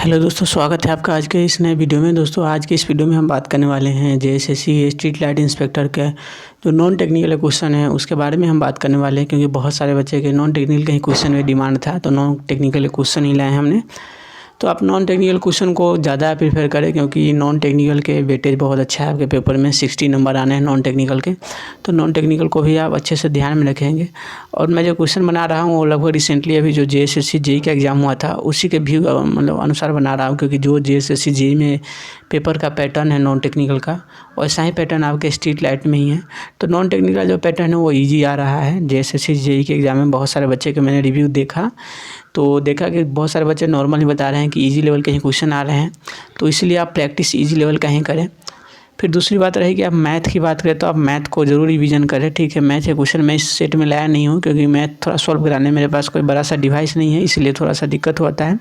Hello दोस्तों, स्वागत है आपका आज के इस नए वीडियो में। दोस्तों आज के इस वीडियो में हम बात करने वाले हैं जेएसएससी स्ट्रीट लाइट इंस्पेक्टर के जो नॉन टेक्निकल क्वेश्चन है उसके बारे में हम बात करने वाले हैं, क्योंकि बहुत सारे बच्चे के नॉन टेक्निकल का ही क्वेश्चन में डिमांड था, तो नॉन टेक्निकल क्वेश्चन ही लाए हैं हमने। तो आप नॉन टेक्निकल क्वेश्चन को ज़्यादा प्रीफर करें, क्योंकि नॉन टेक्निकल के वेटेज बहुत अच्छा है। आपके पेपर में 60 नंबर आने हैं नॉन टेक्निकल के, तो नॉन टेक्निकल को भी आप अच्छे से ध्यान में रखेंगे। और मैं जो क्वेश्चन बना रहा हूँ वो लगभग रिसेंटली अभी जो जेएसएससी जेईई का एग्ज़ाम हुआ था उसी के व्यू अनुसार बना रहा हूँ, क्योंकि जो जेएसएससी जेईई में पेपर का पैटर्न है नॉन टेक्निकल का, वैसा ही पैटर्न आपके स्ट्रीट लाइट में ही है। तो नॉन टेक्निकल जो पैटर्न है वो ईजी आ रहा है। जेएसएससी जेईई के एग्ज़ाम में बहुत सारे बच्चे के मैंने रिव्यू देखा, तो देखा कि बहुत सारे बच्चे नॉर्मल ही बता रहे हैं कि इजी लेवल के ही क्वेश्चन आ रहे हैं, तो इसलिए आप प्रैक्टिस इजी लेवल का ही करें। फिर दूसरी बात रही कि आप मैथ की बात करें तो आप मैथ को ज़रूर रिवीजन करें। ठीक है, मैथ के क्वेश्चन मैं इस सेट में लाया नहीं हूँ, क्योंकि मैथ थोड़ा सॉल्व कराने मेरे पास कोई बड़ा सा डिवाइस नहीं है, इसलिए थोड़ा सा दिक्कत होता है।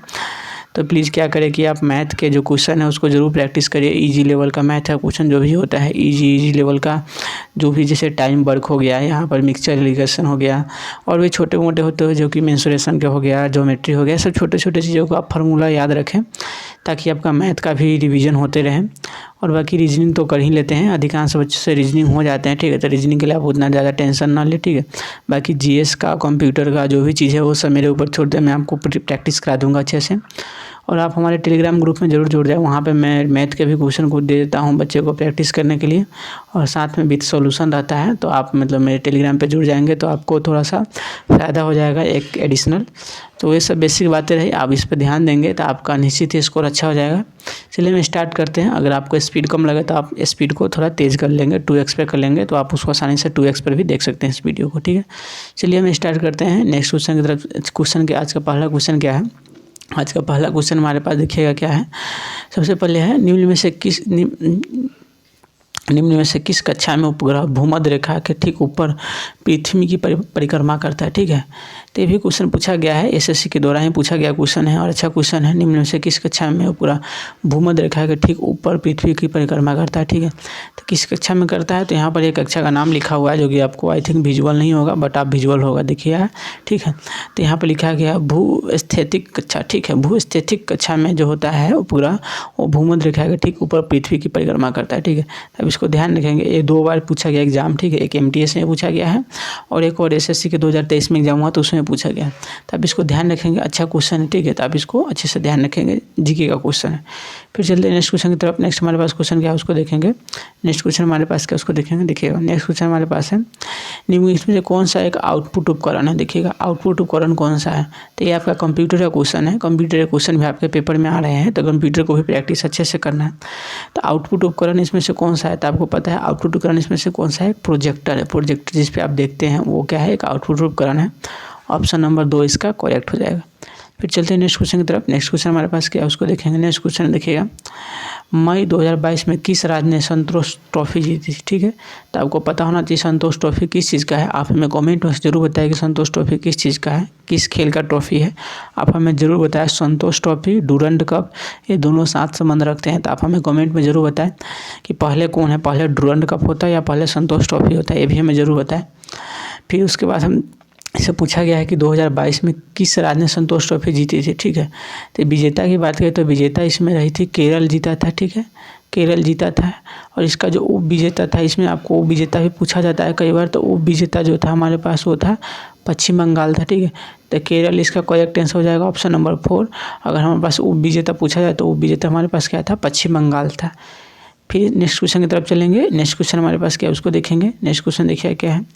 तो प्लीज़ क्या करें कि आप मैथ के जो क्वेश्चन है उसको ज़रूर प्रैक्टिस करिए। इजी लेवल का मैथ का क्वेश्चन जो भी होता है, इजी लेवल का जो भी, जैसे टाइम वर्क हो गया, यहाँ पर मिक्सचर रिलेशन हो गया, और भी छोटे मोटे होते हैं जो कि मेंसुरेशन के हो गया, ज्योमेट्री हो गया, सब छोटे छोटे चीज़ों को आप फार्मूला याद रखें, ताकि आपका मैथ का भी रिवीजन होते रहे। और बाकी रीजनिंग तो कर ही लेते हैं, अधिकांश बच्चों से रीजनिंग हो जाते हैं। ठीक है, तो रीजनिंग के लिए आप उतना ज़्यादा टेंशन ना ले। ठीक है, बाकी जीएस का, कंप्यूटर का जो भी चीज़ है वो सब मेरे ऊपर छोड़ दें, मैं आपको प्रैक्टिस करा दूँगा अच्छे से। और आप हमारे टेलीग्राम ग्रुप में ज़रूर जुड़ जाए, वहाँ पे मैं मैथ के भी क्वेश्चन को दे देता हूँ बच्चे को प्रैक्टिस करने के लिए, और साथ में विद सॉल्यूशन रहता है। तो आप मेरे टेलीग्राम पे जुड़ जाएंगे तो आपको थोड़ा सा फ़ायदा हो जाएगा एक एडिशनल। तो ये सब बेसिक बातें रही, आप इस पर ध्यान देंगे तो आपका निश्चित ही स्कोर अच्छा हो जाएगा। चलिए हम स्टार्ट करते हैं। अगर आपको स्पीड कम लगे तो आप स्पीड को थोड़ा तेज़ कर लेंगे, 2x पे कर लेंगे, तो आप उसको आसानी से 2x पर भी देख सकते हैं इस वीडियो को। ठीक है, चलिए हम स्टार्ट करते हैं नेक्स्ट क्वेश्चन की तरफ। क्वेश्चन के आज का पहला क्वेश्चन क्या है? आज का पहला क्वेश्चन हमारे पास देखिएगा क्या है। सबसे पहले है, निम्न में से किस कक्षा में उपग्रह भूमध्य रेखा के ठीक ऊपर पृथ्वी की परिक्रमा करता है? ठीक है, तो ये भी क्वेश्चन पूछा गया है, एसएससी के दौरान ही पूछा गया क्वेश्चन है और अच्छा क्वेश्चन है। निम्न में से किस कक्षा में उपग्रह भूमध्य रेखा के ठीक ऊपर पृथ्वी की परिक्रमा करता है? ठीक है, तो किस कक्षा में करता है? तो यहाँ पर एक कक्षा का नाम लिखा हुआ है, जो कि आपको आई थिंक विजुअल नहीं होगा, बट आप विजुअल होगा, देखिए। ठीक है, तो यहाँ पर लिखा गया भूस्थैतिक कक्षा। ठीक है, भूस्थैतिक कक्षा में जो होता है उपग्रह वो भूमध्य रेखा के ठीक ऊपर पृथ्वी की परिक्रमा करता है। ठीक है, अब इसको ध्यान रखेंगे, ये 2 बार पूछा गया एग्जाम। ठीक है, एक एमटीएस में पूछा गया है और एक और एसएससी के 2023 में एग्जाम हुआ तो उसमें पूछा गया, तो आप इसको ध्यान रखेंगे। अच्छा क्वेश्चन है, ठीक है, तो आप इसको अच्छे से ध्यान रखेंगे, जीके का क्वेश्चन है। फिर चलते हैं नेक्स्ट क्वेश्चन की तरफ। नेक्स्ट हमारे पास क्वेश्चन क्या है उसको देखेंगे। नेक्स्ट क्वेश्चन हमारे पास क्या उसको देखेंगे। देखिएगा, नेक्स्ट क्वेश्चन हमारे पास है, निम्न इसमें से कौन सा एक आउटपुट उपकरण है? देखिएगा, आउटपुट उपकरण कौन सा है? तो ये आपका कंप्यूटर का क्वेश्चन है। कंप्यूटर के क्वेश्चन भी आपके पेपर में आ रहे हैं, तो कंप्यूटर को भी प्रैक्टिस अच्छे से करना है। तो आउटपुट उपकरण इसमें से कौन सा है? तो आपको पता है आउटपुट उपकरण इसमें से कौन सा है? प्रोजेक्टर है। प्रोजेक्टर जिस पे आप देखते हैं वो क्या है? एक आउटपुट उपकरण है। ऑप्शन नंबर 2 इसका करेक्ट हो जाएगा। फिर चलते हैं नेक्स्ट क्वेश्चन की तरफ। नेक्स्ट क्वेश्चन हमारे पास क्या है उसको देखेंगे। नेक्स्ट क्वेश्चन देखिएगा, मई 2022 में किस राज्य ने संतोष ट्रॉफी जीती? ठीक है, तो आपको पता होना चाहिए संतोष ट्रॉफी किस चीज़ का है। आप हमें कमेंट में जरूर बताएं कि संतोष ट्रॉफी किस चीज़ का है, किस खेल का ट्रॉफी है। आप हमें ज़रूर बताएं। संतोष ट्रॉफी, डूरंड कप, ये दोनों साथ संबंध रखते हैं, तो आप हमें कमेंट में ज़रूर बताएं कि पहले कौन है, पहले डूरंड कप होता है या पहले संतोष ट्रॉफी होता है, ये भी हमें ज़रूर बताएं। फिर उसके बाद हम इसे पूछा गया है कि 2022 में किस राज्य ने संतोष ट्रॉफी जीती थी? ठीक है, तो विजेता की बात करें तो विजेता इसमें रही थी केरल जीता था। ठीक है, केरल जीता था। और इसका जो उप विजेता था, इसमें आपको उप विजेता भी पूछा जाता है कई बार, तो उप विजेता जो था हमारे पास वो था पश्चिम बंगाल था। ठीक है, तो केरल इसका करेक्ट आंसर हो जाएगा, ऑप्शन नंबर 4। अगर हमारे पास उप विजेता पूछा जाए तो उप विजेता हमारे पास क्या था? पश्चिम बंगाल था। फिर नेक्स्ट क्वेश्चन की तरफ चलेंगे। नेक्स्ट क्वेश्चन हमारे पास क्या है उसको देखेंगे। नेक्स्ट क्वेश्चन देखिए क्या है,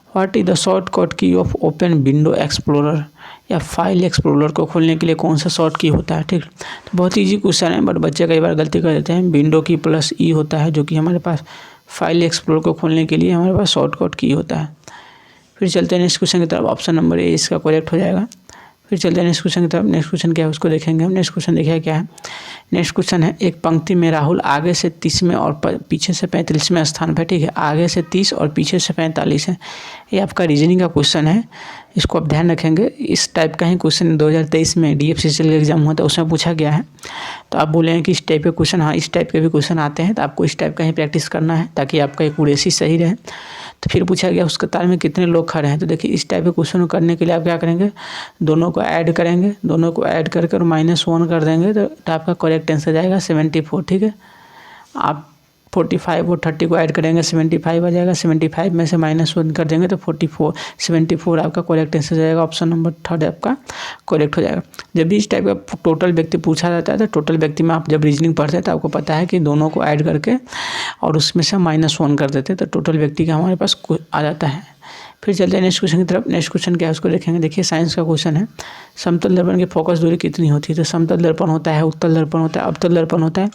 व्हाट इज द शॉर्टकट की ऑफ ओपन विंडो एक्सप्लोरर, या फाइल एक्सप्लोरर को खोलने के लिए कौन सा शॉर्ट की होता है? ठीक, तो बहुत इजी क्वेश्चन है, बट बच्चे कई बार गलती कर देते हैं। विंडो की प्लस ई होता है, जो कि हमारे पास फाइल एक्सप्लोरर को खोलने के लिए हमारे पास शॉर्टकट की होता है। फिर चलते हैं नेक्स्ट क्वेश्चन की तरफ, ऑप्शन नंबर ए इसका करेक्ट हो जाएगा। फिर चलते हैं नेक्स्ट क्वेश्चन की तरफ। नेक्स्ट क्वेश्चन क्या है उसको देखेंगे हम। नेक्स्ट क्वेश्चन देखिए क्या है। नेक्स्ट क्वेश्चन है, एक पंक्ति में राहुल आगे से 30वें और पीछे से 35वें स्थान पर। ठीक है, आगे से 30 और पीछे से 45 है। ये आपका रीजनिंग का क्वेश्चन है, इसको आप ध्यान रखेंगे। इस टाइप का ही क्वेश्चन 2023 में डीएफसीसीएल का एग्जाम हुआ था, उसमें पूछा गया है। तो आप बोले हैं कि इस टाइप के क्वेश्चन, हाँ इस टाइप के भी क्वेश्चन आते हैं, तो आपको इस टाइप का ही प्रैक्टिस करना है ताकि आपका एक्यूरेसी सही रहे। तो फिर पूछा गया उस कतार में कितने लोग खड़े हैं। तो देखिए इस टाइप के क्वेश्चन को करने के लिए आप क्या करेंगे, दोनों को ऐड करेंगे, दोनों को ऐड कर कर -1 कर देंगे तो आपका करेक्ट आंसर जाएगा 74। ठीक है, आप 45 और 30 को ऐड करेंगे 75 आ जाएगा, 75 में से -1 कर देंगे तो 74 आपका करेक्ट आंसर जाएगा। ऑप्शन नंबर 3 आपका करेक्ट हो जाएगा। जब भी इस टाइप का टोटल व्यक्ति पूछा जाता है तो टोटल व्यक्ति में आप जब रीजनिंग पढ़ते हैं तो आपको पता है कि दोनों को ऐड करके और उसमें से -1 कर देते हैं तो टोटल व्यक्ति का हमारे पास आ जाता है। फिर चलते हैं नेक्स्ट क्वेश्चन की तरफ। नेक्स्ट क्वेश्चन क्या है उसको देखेंगे। देखिए साइंस का क्वेश्चन है, समतल दर्पण की फोकस दूरी कितनी होती है। तो समतल दर्पण होता है, उत्तल दर्पण होता है, अवतल दर्पण होता है।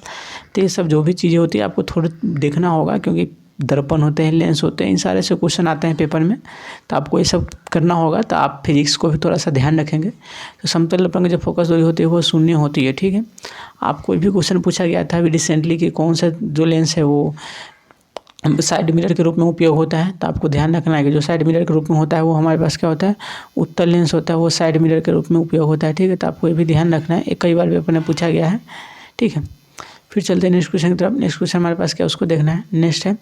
तो ये सब जो भी चीज़ें होती है आपको थोड़ा देखना होगा, क्योंकि दर्पण होते हैं, लेंस होते हैं, इन सारे से क्वेश्चन आते हैं पेपर में, तो आपको ये सब करना होगा। तो आप फिजिक्स को भी थोड़ा सा ध्यान रखेंगे। तो समतल दर्पण की जो फोकस दूरी होती है वो 0 होती है। ठीक है, आप कोई भी क्वेश्चन पूछा गया था अभी रिसेंटली कि कौन सा जो लेंस है वो साइड मिरर के रूप में उपयोग होता है, तो आपको ध्यान रखना है कि जो साइड मिरर के रूप में होता है वो हमारे पास क्या होता है, उत्तल लेंस होता है, वो साइड मिरर के रूप में उपयोग होता है। ठीक है, तो आपको ये भी ध्यान रखना है, कई बार पेपर में पूछा गया है। ठीक है, फिर चलते हैं नेक्स्ट क्वेश्चन की तरफ। नेक्स्ट क्वेश्चन हमारे पास क्या उसको देखना है। नेक्स्ट है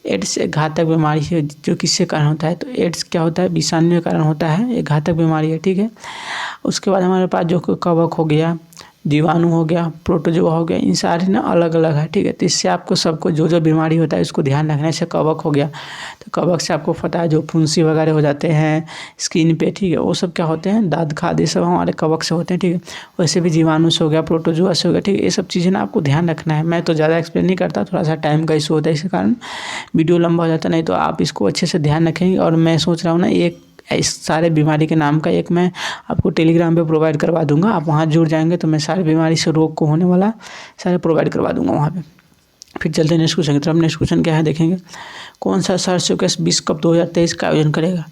एड्स एक घातक बीमारी है जो किससे कारण होता है। तो एड्स क्या होता है, विषाणु के कारण होता है, एक घातक बीमारी है। ठीक है, उसके बाद हमारे पास जो कवक हो गया, जीवाणु हो गया, प्रोटोजोआ हो गया, इन सारे ना अलग अलग है। ठीक है, तो इससे आपको सबको जो जो बीमारी होता है उसको ध्यान रखना है। जैसे कवक हो गया तो कवक से आपको पता है जो फुंसी वगैरह हो जाते हैं स्किन पे, ठीक है, वो सब क्या होते हैं, दाद खाद, ये सब हमारे कवक से होते हैं। ठीक है, वैसे भी जीवाणु से हो गया, प्रोटोजोआ से हो गया। ठीक है, ये सब चीज़ें ना आपको ध्यान रखना है। मैं तो ज़्यादा एक्सप्लेन नहीं करता, थोड़ा सा टाइम का इशू होता है, इसी कारण वीडियो लंबा हो जाता है। नहीं तो आप इसको अच्छे से ध्यान रखेंगे। और मैं सोच रहा हूँ ना एक इस सारे बीमारी के नाम का एक मैं आपको टेलीग्राम पे प्रोवाइड करवा दूंगा, आप वहाँ जुड़ जाएंगे तो मैं सारी बीमारी से रोग को होने वाला सारे प्रोवाइड करवा दूंगा वहाँ पे। फिर चलते हैं नेक्स्ट क्वेश्चन की तरफ। नेक्स्ट क्वेश्चन क्या है देखेंगे। कौन सा शहर शोकेस 20 कप 2023 का आयोजन करेगा।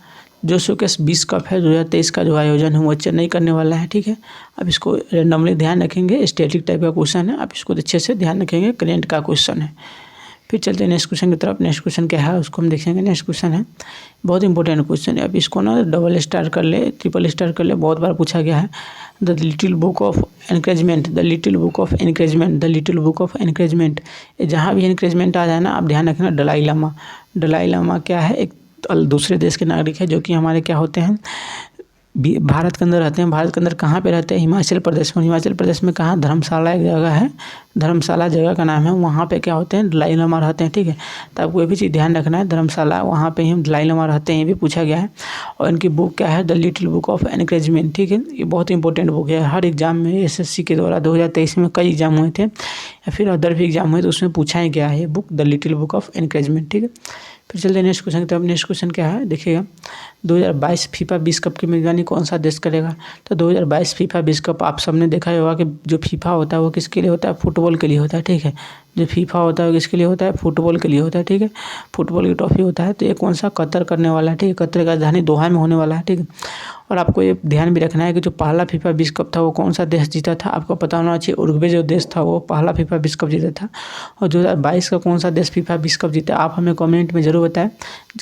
जो शोकेस 20 कप है 2023 का जो आयोजन है वो चेन्नई करने वाला है। ठीक है, अब इसको रेंडमली ध्यान रखेंगे, स्टैटिक टाइप का क्वेश्चन है, आप इसको अच्छे से ध्यान रखेंगे, करेंट का क्वेश्चन है। फिर चलते हैं नेक्स्ट क्वेश्चन की तरफ। नेक्स्ट क्वेश्चन क्या है उसको हम देखेंगे। नेक्स्ट क्वेश्चन है बहुत इंपॉर्टेंट क्वेश्चन है, अब इसको ना डबल स्टार कर ले, ट्रिपल स्टार कर ले, बहुत बार पूछा गया है। The little book of encouragement, the little book of encouragement, the little book of encouragement, जहाँ भी एनकरेजमेंट आ जाए ना आप ध्यान रखना। दलाई लामा, दलाई लामा क्या है, एक दूसरे देश के नागरिक है जो कि हमारे क्या होते हैं, भारत के अंदर रहते हैं। भारत के अंदर कहाँ पे रहते हैं, हिमाचल प्रदेश में। हिमाचल प्रदेश में कहाँ, धर्मशाला एक जगह है, धर्मशाला जगह का नाम है, वहाँ पे क्या होते हैं, दलाई लामा रहते हैं। ठीक है, तो आपको ये भी चीज़ ध्यान रखना है, धर्मशाला वहाँ पे ही दलाई लामा रहते हैं, ये भी पूछा गया है। और इनकी बुक क्या है, the little book of encouragement. ठीक है, ये बहुत इंपॉर्टेंट बुक है, हर एग्जाम में एसएससी के द्वारा 2023 में कई एग्जाम हुए थे या फिर अदर भी एग्जाम हुए तो उसमें पूछा ही गया है ये book, the little book of encouragement. ठीक है, फिर चलते हैं नेक्स्ट क्वेश्चन की तरफ। नेक्स्ट क्वेश्चन क्या है देखिएगा। 2022 फीफा 20 कप की मेजबानी कौन सा देश करेगा। तो 2022 फीफा 20 कप आप सबने देखा ही होगा कि जो फीफा होता है वो किसके लिए होता है, फुटबॉल के लिए होता है। ठीक है, जो फीफा होता है वो किसके लिए होता है, फुटबॉल के लिए होता है। ठीक है, फुटबॉल की ट्रॉफी होता है। तो ये कौन सा, कतर करने वाला है। ठीक है, कतर का राजधानी दोहा में होने वाला है। ठीक है, और आपको ये ध्यान भी रखना है कि जो पहला फीफा 20 कप था वो कौन सा देश जीता था, आपको पता होना चाहिए। उरुग्वे जो देश था वो पहला फीफा 20 कप जीता था। और 2022 का कौन सा देश फीफा 20 कप जीता, आप हमें कमेंट में ज़रूर बताएं,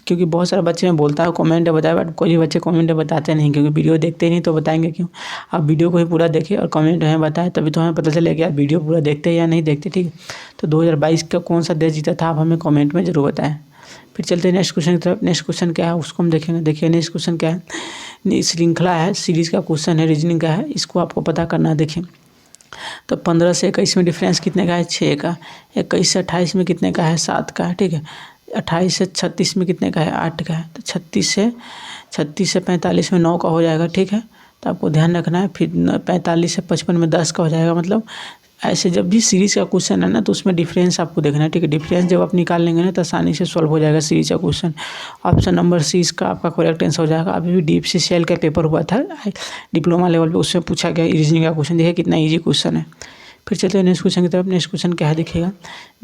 क्योंकि बहुत सारे बच्चे में बोलता है कमेंट में बताए, बट कोई बच्चे कमेंट में बताते नहीं, क्योंकि वीडियो देखते ही नहीं तो बताएंगे क्यों। आप वीडियो को ही पूरा देखें और कमेंट में बताएं, तभी तो हमें पता चलेगा कि आप वीडियो पूरा देखते हैं या नहीं देखते। ठीक है, तो 2022 का कौन सा देश जीता था आप हमें कमेंट में ज़रूर बताएं। फिर चलते हैं नेक्स्ट क्वेश्चन की तरफ। नेक्स्ट क्वेश्चन क्या है उसको हम देखेंगे। देखिए नेक्स्ट क्वेश्चन क्या है, श्रृंखला है, सीरीज़ का क्वेश्चन है, रीजनिंग का है, इसको आपको पता करना है। देखिए तो 15 से 21 में डिफरेंस कितने का है, 6 का। 21 से 28 में कितने का है, 7 का है। ठीक है, 28 से 36 में कितने का है, 8 का है। तो 36 से 45 में 9 का हो जाएगा। ठीक है, तो आपको ध्यान रखना है। फिर 45 से 55 में 10 का हो जाएगा। मतलब ऐसे जब भी सीरीज़ का क्वेश्चन है ना तो उसमें डिफरेंस आपको देखना है। ठीक है, डिफरेंस जब आप निकाल लेंगे ना तो आसानी से सॉल्व हो जाएगा सीरीज़ का क्वेश्चन। ऑप्शन नंबर सी इसका आपका करेक्ट आंसर हो जाएगा। अभी भी DPCL का पेपर हुआ था डिप्लोमा लेवल पे, उसमें पूछा गया रीजनिंग का क्वेश्चन, देखिए कितना ईजी क्वेश्चन है। फिर चलते हैं नेक्स्ट क्वेश्चन की तरफ। नेक्स्ट क्वेश्चन क्या है देखिएगा।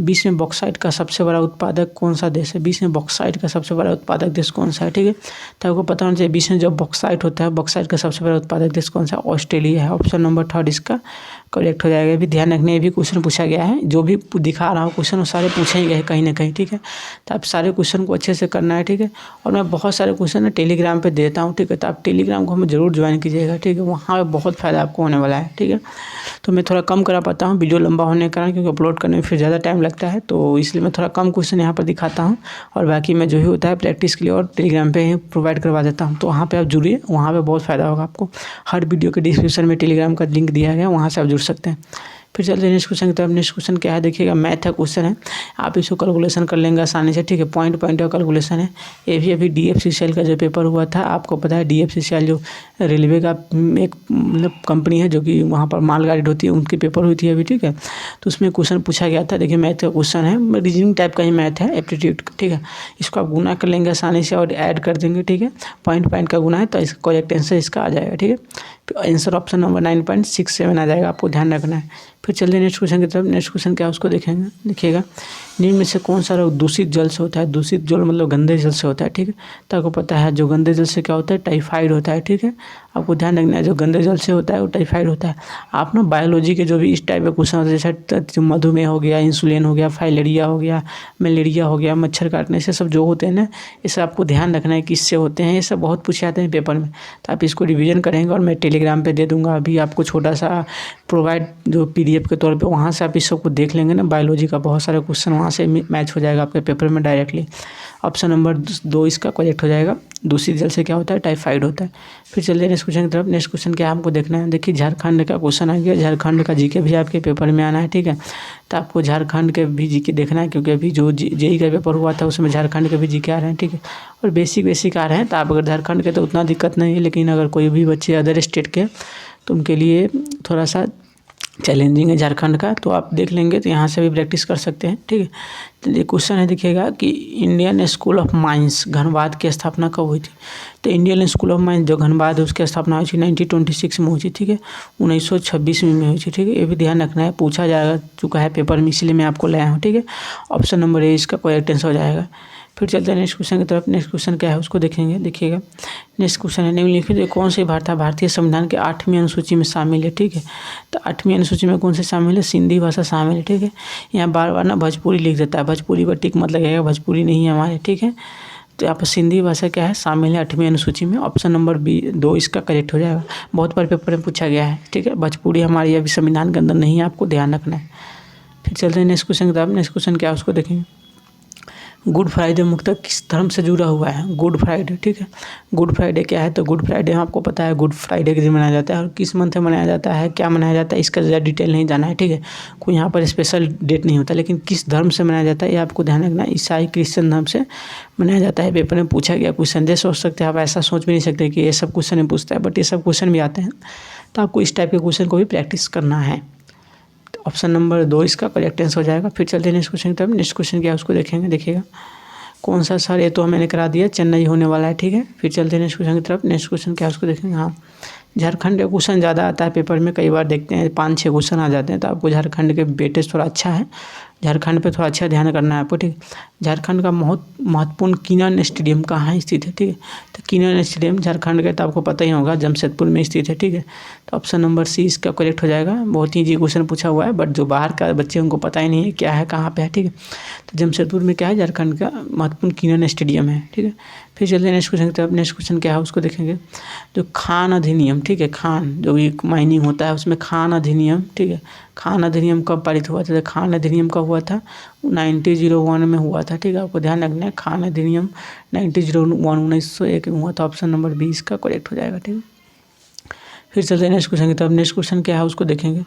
20 में बॉक्साइट का सबसे बड़ा उत्पादक कौन सा देश है। 20 में बॉक्साइट का सबसे बड़ा उत्पादक देश कौन सा है। ठीक है, तो आपको पता होना चाहिए 20 में जब बॉक्साइट होता है, बॉक्साइट का सबसे बड़ा उत्पादक देश कौन सा है, ऑस्ट्रेलिया है। ऑप्शन नंबर 3 इसका करेक्ट हो जाएगा। ये भी ध्यान रखना, ये भी क्वेश्चन पूछा गया है। जो भी दिखा रहा हूँ क्वेश्चन वो सारे पूछे ही गए कहीं ना कहीं, ठीक है। तो आप सारे क्वेश्चन को अच्छे से करना है, ठीक है। और मैं बहुत सारे क्वेश्चन टेलीग्राम पे देता हूँ, ठीक है। तो आप टेलीग्राम को हमें ज़रूर ज्वाइन कीजिएगा, ठीक है। वहाँ बहुत फ़ायदा आपको होने वाला है, ठीक है। तो मैं थोड़ा कम करा पाता हूँ वीडियो लंबा होने के कारण, क्योंकि अपलोड करने में फिर ज़्यादा टाइम लगता है, तो इसलिए मैं थोड़ा कम क्वेश्चन यहाँ पर दिखाता हूँ। और बाकी मैं जो भी होता है प्रैक्टिस के लिए और टेलीग्राम पे ही प्रोवाइड करवा देता हूँ। तो वहाँ पे आप जुड़िए, वहाँ पे बहुत फ़ायदा होगा आपको। हर वीडियो के डिस्क्रिप्शन में टेलीग्राम का लिंक दिया गया है, वहाँ से आप जुड़ सकते हैं। फिर चलते हैं नेक्स्ट क्वेश्चन की तरफ। नेक्स्ट क्वेश्चन क्या है देखिएगा, मैथ का क्वेश्चन है। आप इसको कैलकुलेशन कर लेंगे आसानी से, ठीक है। पॉइंट का कैलकुलेशन है। ये भी अभी DFCCL का जो पेपर हुआ था, आपको पता है DFCCL जो रेलवे का एक मतलब कंपनी है जो कि वहाँ पर मालगाड़ी होती है, उनकी पेपर हुई थी अभी, ठीक है। तो उसमें क्वेश्चन पूछा गया था। देखिए मैथ का क्वेश्चन है, रीजनिंग टाइप का ही मैथ है, एप्टीट्यूड, ठीक है। इसको आप गुना कर लेंगे आसानी से और ऐड कर देंगे, ठीक है। पॉइंट का गुना है तो इसका करेक्ट आंसर इसका आ जाएगा, ठीक है। आंसर ऑप्शन नंबर 9.67 आ जाएगा, आपको ध्यान रखना है। फिर चलिए नेक्स्ट क्वेश्चन की तरफ। नेक्स्ट क्वेश्चन क्या है उसको देखेंगे, देखिएगा। निम्न में से कौन सा रोग दूषित जल से होता है? दूषित जल मतलब गंदे जल से होता है, ठीक है। तो आपको पता है जो गंदे जल से क्या होता है, टाइफाइड होता है, ठीक है। आपको ध्यान रखना है जो गंदे जल से होता है वो टाइफाइड होता है। आप ना बायोलॉजी के जो भी इस टाइप के क्वेश्चन होते हैं, जैसे मधुमेह हो गया, इंसुलिन हो गया, फाइलेरिया हो गया, मलेरिया हो गया, मच्छर काटने से सब जो होते हैं ना, ये सब आपको ध्यान रखना है किससे होते हैं। ये सब बहुत पूछे जाते हैं पेपर में, तो आप इसको रिवीजन करेंगे। और मैं टेलीग्राम पे दे दूँगा अभी आपको छोटा सा प्रोवाइड जो PDF के तौर पे, वहाँ से आप इस सब को देख लेंगे ना। बायोलॉजी का बहुत सारे क्वेश्चन वहाँ से मैच हो जाएगा आपके पेपर में डायरेक्टली। ऑप्शन नंबर 2 इसका करेक्ट हो जाएगा। दूषित जल से क्या होता है, टाइफाइड होता है। फिर चलिए नेक्स्ट क्वेश्चन की तरफ। नेक्स्ट क्वेश्चन क्या है हमको देखना है, देखिए झारखंड का क्वेश्चन आ गया। झारखंड का GK भी आपके पेपर में आना है, ठीक है। तो आपको झारखंड के भी GK देखना है, क्योंकि अभी जो JEE का पेपर हुआ था उसमें झारखंड के भी GK आ रहे हैं, ठीक है। और बेसिक आ रहे हैं। तो आप अगर झारखंड के तो उतना दिक्कत नहीं है, लेकिन अगर कोई भी बच्चे अदर स्टेट के तो उनके लिए थोड़ा सा चैलेंजिंग है झारखंड का। तो आप देख लेंगे तो यहाँ से भी प्रैक्टिस कर सकते हैं, ठीक है। चलिए क्वेश्चन है देखिएगा कि Indian school of mines Dhanbad की स्थापना कब हुई थी? तो इंडियन स्कूल ऑफ माइंस जो धनबाद है उसकी स्थापना हुई थी 1926 में हुई थी, ठीक है। 1926 में हुई थी, ठीक है। ये भी ध्यान रखना है, पूछा जा चुका है पेपर में, इसलिए मैं आपको लाया हूँ, ठीक है। ऑप्शन नंबर A इसका करेक्ट आंसर हो जाएगा। फिर चलते हैं नेक्स्ट क्वेश्चन की तरफ। नेक्स्ट क्वेश्चन क्या है उसको देखेंगे, देखिएगा। नेक्स्ट क्वेश्चन है निम्नलिखित कौन सी भाषा भारतीय संविधान के 8वीं अनुसूची में शामिल है, ठीक है। तो 8वीं अनुसूची में कौन सी शामिल है? सिंधी भाषा शामिल है, ठीक है। यहाँ बार बार ना भोजपुरी लिख देता है, भोजपुरी पर टिक मत लगेगा, भोजपुरी नहीं है हमारे, ठीक है। तो यहाँ पर सिंधी भाषा क्या है, शामिल है 8वीं अनुसूची में। ऑप्शन नंबर B2 इसका करेक्ट हो जाएगा। बहुत बार पेपर में पूछा गया है, ठीक है। भोजपुरी हमारी अभी संविधान के अंदर नहीं है, आपको ध्यान रखना है। फिर चलते हैं नेक्स्ट क्वेश्चन की तरफ। नेक्स्ट क्वेश्चन क्या है उसको देखेंगे। गुड फ्राइडे मुख्यतः किस धर्म से जुड़ा हुआ है? गुड फ्राइडे, ठीक है। गुड फ्राइडे क्या है? तो गुड फ्राइडे आपको पता है गुड फ्राइडे के दिन मनाया जाता है। और किस मंथ में मनाया जाता है, क्या मनाया जाता है, इसका ज़्यादा डिटेल नहीं जाना है, ठीक है। कोई यहाँ पर स्पेशल डेट नहीं होता, लेकिन किस धर्म से मनाया जाता है ये आपको ध्यान रखना है। ईसाई क्रिश्चियन धर्म से मनाया जाता है। पेपर में पूछा गया क्वेश्चन, दे सोच सकते हैं आप, ऐसा सोच भी नहीं सकते कि ये सब क्वेश्चन नहीं पूछता है, बट ये सब क्वेश्चन भी आते हैं। तो आपको इस टाइप के क्वेश्चन को भी प्रैक्टिस करना है। ऑप्शन नंबर 2 इसका करेक्ट आंसर हो जाएगा। फिर चलते हैं नेक्स्ट क्वेश्चन की तरफ। नेक्स्ट क्वेश्चन क्या है उसको देखेंगे, देखिएगा। कौन सा सर, ये तो मैंने करा दिया, चेन्नई होने वाला है, ठीक है। फिर चलते हैं नेक्स्ट क्वेश्चन की तरफ। नेक्स्ट क्वेश्चन क्या है उसको देखेंगे। हाँ, झारखंड का क्वेश्चन ज़्यादा आता है पेपर में, कई बार देखते हैं 5-6 क्वेश्चन आ जाते हैं। तो आपको झारखंड के वेटेज थोड़ा अच्छा है, झारखंड पे थोड़ा अच्छा ध्यान करना है आपको, ठीक है। झारखंड का बहुत महत्वपूर्ण किनन स्टेडियम कहाँ स्थित है, ठीक है। तो किनन स्टेडियम झारखंड के तो आपको पता ही होगा, जमशेदपुर में स्थित है, ठीक है। तो ऑप्शन नंबर C इसका करेक्ट हो जाएगा। बहुत ही इजी क्वेश्चन पूछा हुआ है, बट जो बाहर का बच्चे उनको पता ही नहीं है क्या है, कहाँ पे है, ठीक है। तो जमशेदपुर में क्या है, झारखंड का महत्वपूर्ण किनन स्टेडियम है, ठीक है। फिर चलते हैं नेक्स्ट क्वेश्चन की तरफ। नेक्स्ट क्वेश्चन क्या है उसको देखेंगे। जो खान अधिनियम, ठीक है, खान जो भी माइनिंग होता है उसमें खान अधिनियम, ठीक है। खान अधिनियम कब पारित हुआ था? तो खान अधिनियम कब हुआ था? 1901 में हुआ था, ठीक है। आपको ध्यान रखना है, खान अधिनियम 1901 में हुआ था। ऑप्शन नंबर B इसका करेक्ट हो जाएगा, ठीक है। फिर चलते हैं नेक्स्ट क्वेश्चन की तरफ। नेक्स्ट क्वेश्चन क्या है उसको देखेंगे।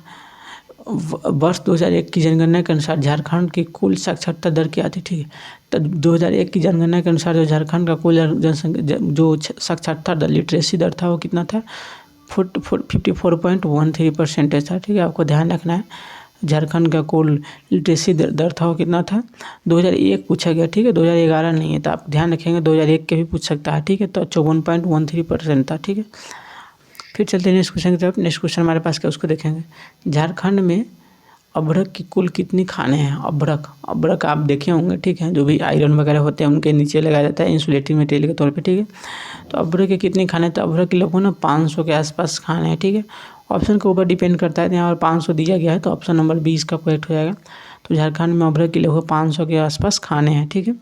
वर्ष 2001 की जनगणना के अनुसार झारखंड की कुल साक्षरता दर क्या थी, ठीक है। तो 2001 की जनगणना के अनुसार जो झारखंड का कुल जनसंख्या जो साक्षरता दर, लिटरेसी दर था, वो कितना था? 54.13% था, ठीक है। आपको ध्यान रखना है, झारखंड का कुल लिटरेसी दर था वो कितना था? 2001 पूछा गया, ठीक है। 2011 नहीं है, तो आप ध्यान रखेंगे 2001 के भी पूछ सकता है, ठीक है। तो 54.13% था, ठीक है। फिर चलते हैं नेक्स्ट क्वेश्चन की तरफ। नेक्स्ट क्वेश्चन हमारे पास क्या उसको देखेंगे। झारखंड में अभ्रक की कुल कितनी खाने हैं? अभ्रक आप देखे होंगे, ठीक है। जो भी आयरन वगैरह होते हैं उनके नीचे लगाया जाता है इंसुलेटिंग मटेरियल के तौर पे, ठीक है। तो अभ्रक के कितने खाने? तो अभ्रक के लगभग ना 500 के आसपास खाने हैं, ठीक है। ऑप्शन के ऊपर डिपेंड करता है। यहाँ पर 500 दिया गया है तो ऑप्शन नंबर 20 का करेक्ट हो जाएगा। तो झारखंड में अभ्र के लगभग 500 के आसपास खाने हैं, ठीक है।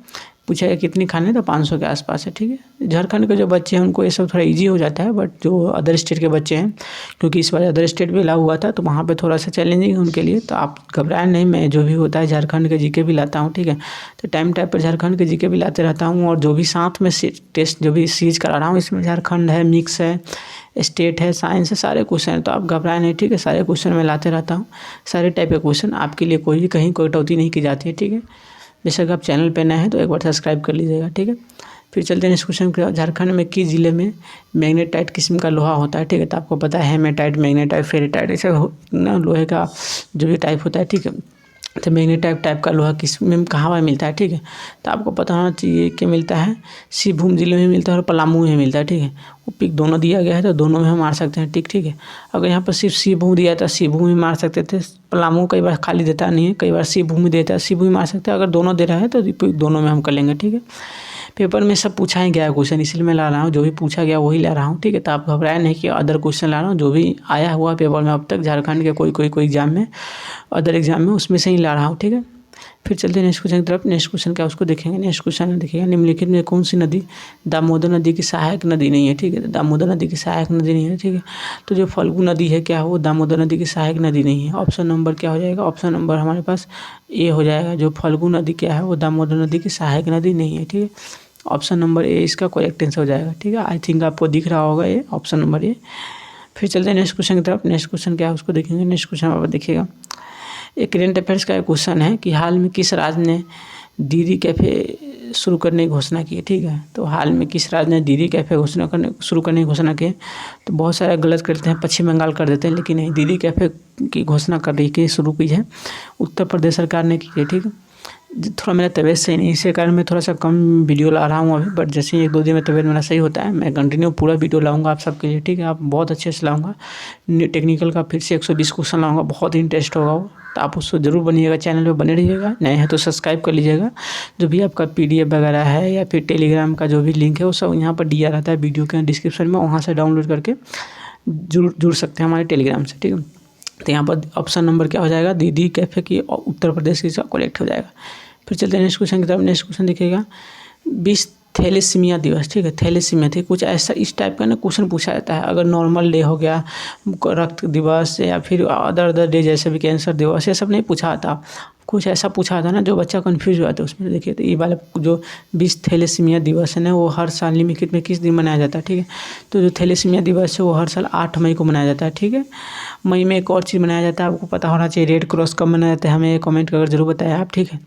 पूछा है कितनी खाने हैं तो 500 के आसपास है, ठीक है। झारखंड के जो बच्चे हैं उनको ये सब थोड़ा इजी हो जाता है, बट जो अदर स्टेट के बच्चे हैं, क्योंकि इस बार अदर स्टेट भी लागू हुआ था तो वहाँ पे थोड़ा सा चैलेंजिंग है उनके लिए। तो आप घबराएं नहीं, मैं जो भी होता है झारखंड के जीके भी लाता हूँ, ठीक है। तो टाइम पर झारखंड के जीके भी लाते रहता हूँ, और जो भी साथ में टेस्ट जो भी सीरीज करा रहा हूँ इसमें झारखंड है, मिक्स है, स्टेट है, साइंस है, सारे क्वेश्चन हैं। तो आप घबराएं नहीं, ठीक है। सारे क्वेश्चन मैं लाते रहता हूँ, सारे टाइप के क्वेश्चन आपके लिए, कोई भी कहीं कोई कटौती नहीं की जाती है, ठीक है। बेशक आप चैनल पे नए हैं तो एक बार सब्सक्राइब कर लीजिएगा, ठीक है। फिर चलते हैं इस क्वेश्चन के। झारखंड में किस जिले में मैग्नेटाइट किस्म का लोहा होता है, ठीक है। तो आपको पता है हेमेटाइट, मैग्नेटाइट, फेरेटाइट, ऐसे ना लोहे का जो भी टाइप होता है, ठीक है। तो मैग्नेटाइट टाइप का लोहा किस में कहाँ मिलता है, ठीक है। तो आपको पता होना चाहिए कि मिलता है सिंहभूम जिले में मिलता है और पलामू में मिलता है, ठीक है। वो पिक दोनों दिया गया है तो दोनों में हम मार सकते हैं, ठीक है। अगर यहाँ पर सिर्फ सिंहभूम दिया था सिंहभूम में मार सकते थे। पलामू कई बार खाली देता नहीं है, कई बार सिंहभूम देता है, सिंहभूम मार सकते हैं। अगर दोनों दे रहा है तो दोनों में हम कर लेंगे, ठीक है। पेपर में सब पूछा ही गया है क्वेश्चन, इसलिए मैं ला रहा हूँ, जो भी पूछा गया वही ला रहा हूँ, ठीक है। तो आप घबराए नहीं कि अदर क्वेश्चन ला रहा हूँ, जो भी आया हुआ पेपर में अब तक झारखंड के कोई एग्जाम में, अदर एग्जाम में, उसमें से ही ला रहा हूँ, ठीक है। फिर चलते हैं नेक्स्ट क्वेश्चन की तरफ। नेक्स्ट क्वेश्चन क्या उसको देखेंगे। नेक्स्ट क्वेश्चन देखिएगा, निम्नलिखित में कौन सी नदी दामोदर नदी की सहायक नदी नहीं है, ठीक है। दामोदर नदी की सहायक नदी नहीं है, ठीक है। तो जो फल्गु नदी है क्या वो दामोदर नदी की सहायक नदी नहीं है। ऑप्शन नंबर क्या हो जाएगा, ऑप्शन नंबर हमारे पास ए हो जाएगा। जो फल्गु नदी क्या है वो दामोदर नदी की सहायक नदी नहीं है, ठीक है। ऑप्शन नंबर ए इसका करेक्ट आंसर हो जाएगा, ठीक है। आई थिंक आपको दिख रहा होगा ये ऑप्शन नंबर ए। फिर चलते हैं नेक्स्ट क्वेश्चन की तरफ। नेक्स्ट क्वेश्चन क्या है उसको देखेंगे। नेक्स्ट क्वेश्चन आप देखिएगा, एक करंट अफेयर्स का एक क्वेश्चन है कि हाल में किस राज्य ने दीदी कैफ़े शुरू करने की घोषणा की है, ठीक है। तो हाल में किस राज्य ने दीदी कैफ़े शुरू करने की घोषणा की है। तो बहुत सारे गलत करते हैं, पश्चिम बंगाल कर देते हैं, लेकिन नहीं, दीदी कैफ़े की घोषणा कर रही है, शुरू की है उत्तर प्रदेश सरकार ने की है, ठीक है। थोड़ा मेरा तबीयत सही नहीं, इसी कारण मैं थोड़ा सा कम वीडियो ला रहा हूँ अभी, बट जैसे ही 1-2 दिन में तबीयत मेरा सही होता है मैं कंटिन्यू पूरा वीडियो लाऊंगा आप सबके लिए, ठीक है। आप बहुत अच्छे से लाऊंगा। टेक्निकल का फिर से 120 क्वेश्चन लाऊंगा, बहुत ही इंटरेस्ट होगा वो। तो आप उसको जरूर बनिएगा, चैनल पे बने रहिएगा। नए हैं तो सब्सक्राइब कर लीजिएगा। जो भी आपका PDF वगैरह है या फिर टेलीग्राम का जो भी लिंक है वो सब यहाँ पर दिया रहता है वीडियो के डिस्क्रिप्शन में, वहाँ से डाउनलोड करके जुड़ सकते हैं हमारे टेलीग्राम से, ठीक है। तो यहाँ पर ऑप्शन नंबर क्या हो जाएगा, दीदी कैफ़े की उत्तर प्रदेश की करेक्ट हो जाएगा। फिर चलते हैं नेक्स्ट क्वेश्चन की तरफ। नेक्स्ट क्वेश्चन देखिएगा, विश्व थैलेसीमिया दिवस, ठीक है। थैलेसीमिया थी कुछ ऐसा, इस टाइप का ना क्वेश्चन पूछा जाता है। अगर नॉर्मल डे हो गया, रक्त दिवस, या फिर अदर डे जैसे भी कैंसर दिवस, ये सब नहीं पूछा था। कुछ ऐसा पूछा था ना जो बच्चा कंफ्यूज हुआ था उसमें। देखिए तो ये वाला जो विश्व थैलेसीमिया दिवस है ना वो हर साल निम्नलिखित में किस दिन मनाया जाता है, ठीक है। तो जो थैलेसीमिया दिवस है वो हर साल 8 मई को मनाया जाता है, ठीक है। मई में एक और चीज़ मनाया जाता है, आपको पता होना चाहिए, रेड क्रॉस कब मनाया जाता है, हमें कमेंट कर जरूर बताएं आप, ठीक है।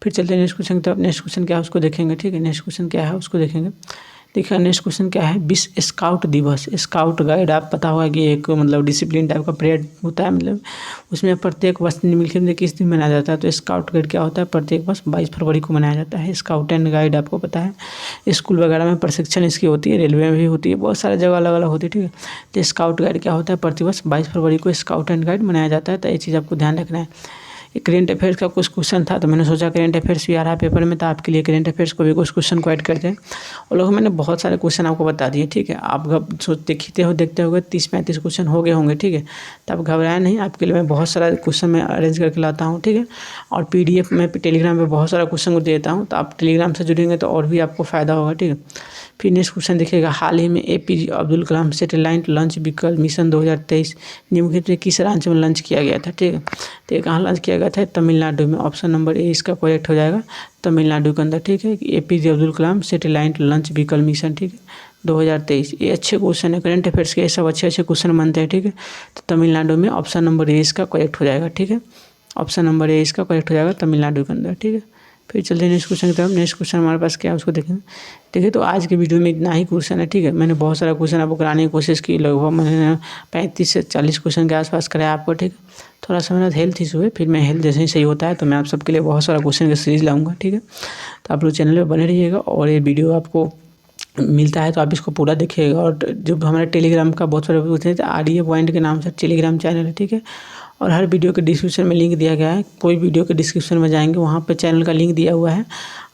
फिर चलते हैं नेक्स्ट क्वेश्चन की तरफ। नेक्स्ट क्वेश्चन क्या है उसको देखेंगे, ठीक है। नेक्स्ट क्वेश्चन क्या है उसको देखेंगे। देखिए नेक्स्ट क्वेश्चन क्या है, विश्व स्काउट दिवस। स्काउट गाइड आप पता होगा कि एक मतलब डिसिप्लिन टाइप का परेड होता है, मतलब उसमें प्रत्येक वर्ष निम्नलिखित में किस दिन मनाया जाता है। तो स्काउट गाइड क्या होता है, प्रत्येक वर्ष 22 फरवरी को मनाया जाता है। स्काउट एंड गाइड आपको पता है स्कूल वगैरह में प्रशिक्षण इसकी होती है, रेलवे में भी होती है, बहुत सारे जगह अलग अलग होती है, ठीक है। तो स्काउट गाइड क्या होता है, प्रतिवर्ष 22 फरवरी को स्काउट एंड गाइड मनाया जाता है। तो ये चीज़ आपको ध्यान रखना है। करेंट अफेयर्स का कुछ क्वेश्चन था तो मैंने सोचा करेंट अफेयर्स भी आ रहा है पेपर में, तो आपके लिए करेंट अफेयर्स को भी कुछ क्वेश्चन को ऐड करते हैं। और लोग मैंने बहुत सारे क्वेश्चन आपको बता दिए, ठीक है। आप देखते हो 30-35 क्वेश्चन हो गए होंगे, ठीक है। तो आप घबराए नहीं, आपके लिए मैं बहुत सारा क्वेश्चन मैं अरेंज करके लाता हूँ, ठीक है। और PDF में टेलीग्राम पर बहुत सारा क्वेश्चन को देता हूँ, तो आप टेलीग्राम से जुड़ेंगे तो और भी आपको फ़ायदा होगा, ठीक है। फिर नेक्स्ट क्वेश्चन देखिएगा, हाल ही में APJ Abdul Kalam satellite launch vehicle mission 2023 निम्नलिखित में किस राज्य में लॉन्च किया गया था, ठीक है। तो ये कहाँ लॉन्च किया गया था, तमिलनाडु में। ऑप्शन नंबर ए इसका करेक्ट हो जाएगा, तमिलनाडु के अंदर, ठीक है। APJ Abdul Kalam satellite launch vehicle mission, ठीक है, 2023। ये अच्छे क्वेश्चन है, करंट अफेयर्स के ये सब अच्छे क्वेश्चन बनते हैं, ठीक है। तो तमिलनाडु में ऑप्शन नंबर ए इसका करेक्ट हो जाएगा, ठीक है। ऑप्शन नंबर ए इसका करेक्ट हो जाएगा तमिलनाडु के अंदर, ठीक है। फिर चलते हैं नेक्स्ट क्वेश्चन की तरफ। नेक्स्ट क्वेश्चन हमारे पास क्या है उसको देखेंगे। देखिए तो आज के वीडियो में इतना ही क्वेश्चन है, ठीक है। मैंने बहुत सारा क्वेश्चन आपको कराने की कोशिश की, लगभग मैंने 35 से 40 क्वेश्चन के आसपास कराया आपको, ठीक है। थोड़ा सा मेरा हेल्थ इशू है, फिर मैं हेल्थ जैसे ही सही होता है तो मैं आप सबके लिए बहुत सारा क्वेश्चन की सीरीज लाऊंगा, ठीक है। तो आप लोग चैनल पर बने रहिएगा, और ये वीडियो आपको मिलता है तो आप इसको पूरा देखिएगा। और जो हमारे टेलीग्राम का बहुत सारे पूछते हैं, RDA पॉइंट के नाम से टेलीग्राम चैनल है, ठीक है। और हर वीडियो के डिस्क्रिप्शन में लिंक दिया गया है, कोई वीडियो के डिस्क्रिप्शन में जाएंगे वहाँ पे चैनल का लिंक दिया हुआ है,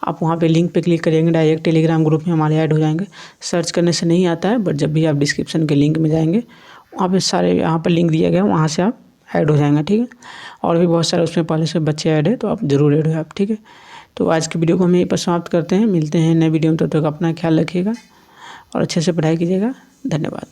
आप वहाँ पे लिंक पे क्लिक करेंगे डायरेक्ट टेलीग्राम ग्रुप में हमारे ऐड हो जाएंगे। सर्च करने से नहीं आता है, बट जब भी आप डिस्क्रिप्शन के लिंक में जाएंगे वहाँ पे सारे यहाँ पर लिंक दिया गया है, वहाँ से आप ऐड हो जाएंगे, ठीक है। और भी बहुत सारे उसमें पहले से बच्चे ऐड है, तो आप ज़रूर ऐड हो आप, ठीक है। तो आज की वीडियो को हम यहीं पर समाप्त करते हैं, मिलते हैं नए वीडियो में, तब तक अपना ख्याल रखिएगा और अच्छे से पढ़ाई कीजिएगा। धन्यवाद।